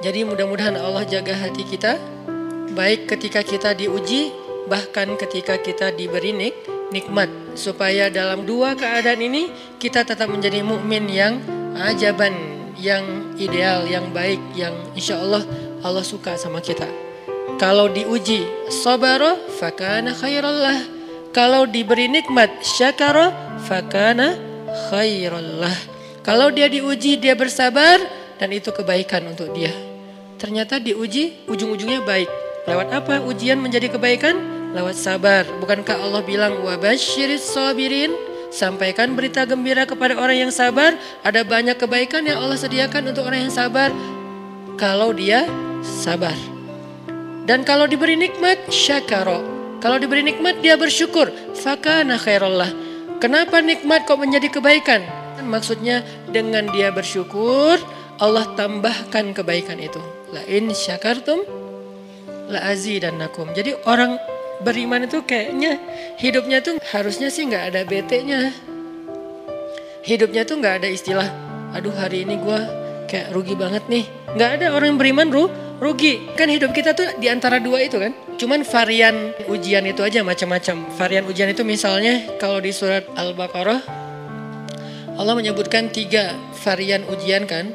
Jadi mudah-mudahan Allah jaga hati kita, baik ketika kita diuji, bahkan ketika kita diberi nikmat, supaya dalam dua keadaan ini kita tetap menjadi mukmin yang ajaban, yang ideal, yang baik, yang insya Allah Allah suka sama kita. Kalau diuji sabara fakana khairallah, kalau diberi nikmat syakara fakana khairallah. Kalau dia diuji dia bersabar dan itu kebaikan untuk dia. Ternyata diuji ujung-ujungnya baik. Lewat apa ujian menjadi kebaikan? Lewat sabar. Bukankah Allah bilang wabasyiris sabirin? Sampaikan berita gembira kepada orang yang sabar. Ada banyak kebaikan yang Allah sediakan untuk orang yang sabar kalau dia sabar. Dan kalau diberi nikmat syakara. Kalau diberi nikmat dia bersyukur. Fakana khairallah. Kenapa nikmat kok menjadi kebaikan? Maksudnya dengan dia bersyukur Allah tambahkan kebaikan itu. La in syakartum la azidannakum. Jadi orang beriman itu kayaknya hidupnya tuh harusnya sih nggak ada bete-nya. Hidupnya tuh nggak ada istilah, aduh hari ini gue kayak rugi banget nih. Nggak ada orang yang beriman rugi. Kan hidup kita tuh di antara dua itu kan. Cuman varian ujian itu aja macam-macam. Varian ujian itu misalnya kalau di surat Al-Baqarah Allah menyebutkan 3 varian ujian kan.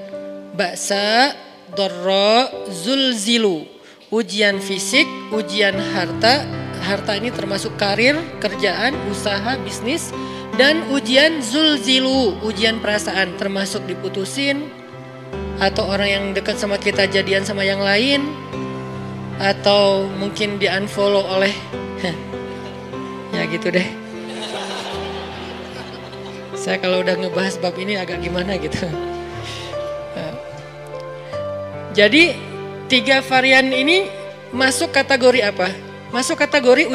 Ba'sa, dharra, zulzilu. Ujian fisik, ujian harta. Harta ini termasuk karir, kerjaan, usaha, bisnis. Dan ujian zulzilu, ujian perasaan, termasuk diputusin. Atau orang yang dekat sama kita jadian sama yang lain. Atau mungkin di unfollow oleh ya gitu deh. Saya kalau udah ngebahas bab ini agak gimana gitu. Jadi 3 varian ini masuk kategori apa? Masuk kategori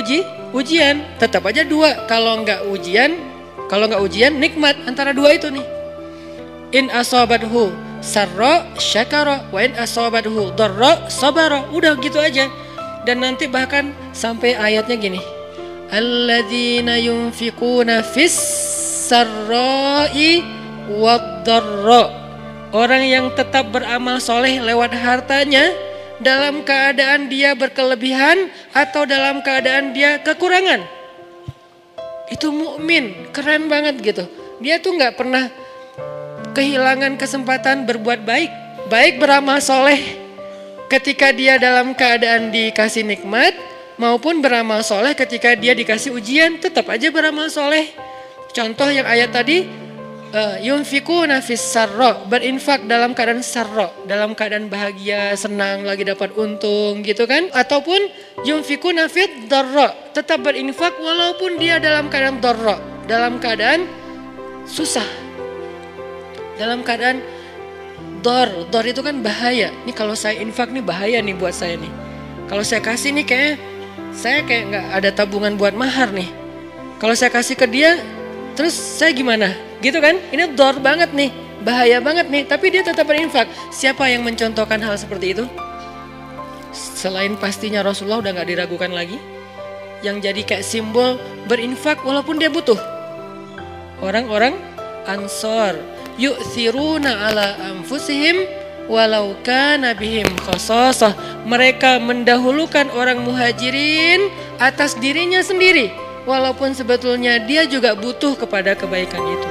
ujian. Tetap aja 2. Kalau nggak ujian nikmat, antara 2 itu nih. In asabathu sarra syakara wa in asabathu dharra sabara. Udah gitu aja. Dan nanti bahkan sampai ayatnya gini. Alladzina yunfiquna fis sarra'i wad-dharra. Orang yang tetap beramal soleh lewat hartanya dalam keadaan dia berkelebihan atau dalam keadaan dia kekurangan. Itu mukmin, keren banget gitu. Dia tuh nggak pernah kehilangan kesempatan berbuat baik. Baik beramal soleh ketika dia dalam keadaan dikasih nikmat, maupun beramal soleh ketika dia dikasih ujian, tetap aja beramal soleh. Contoh yang ayat tadi, yunfikuna fis sarra, berinfak dalam keadaan sarra, dalam keadaan bahagia, senang, lagi dapat untung gitu kan. Ataupun yunfikuna fid dharra, tetap berinfak walaupun dia dalam keadaan dharra, dalam keadaan susah. Dalam keadaan dor itu kan bahaya. Nih kalau saya infak nih bahaya nih buat saya nih. Kalau saya kasih nih saya kayak nggak ada tabungan buat mahar nih. Kalau saya kasih ke dia, terus saya gimana? Gitu kan? Ini dor banget nih, bahaya banget nih. Tapi dia tetap berinfak. Siapa yang mencontohkan hal seperti itu? Selain pastinya Rasulullah udah nggak diragukan lagi. Yang jadi kayak simbol berinfak walaupun dia butuh. Orang-orang Ansor, yu'thiruna ala anfusihim walau kana bihim khasasah. Mereka mendahulukan orang muhajirin atas dirinya sendiri, walaupun sebetulnya dia juga butuh kepada kebaikan itu.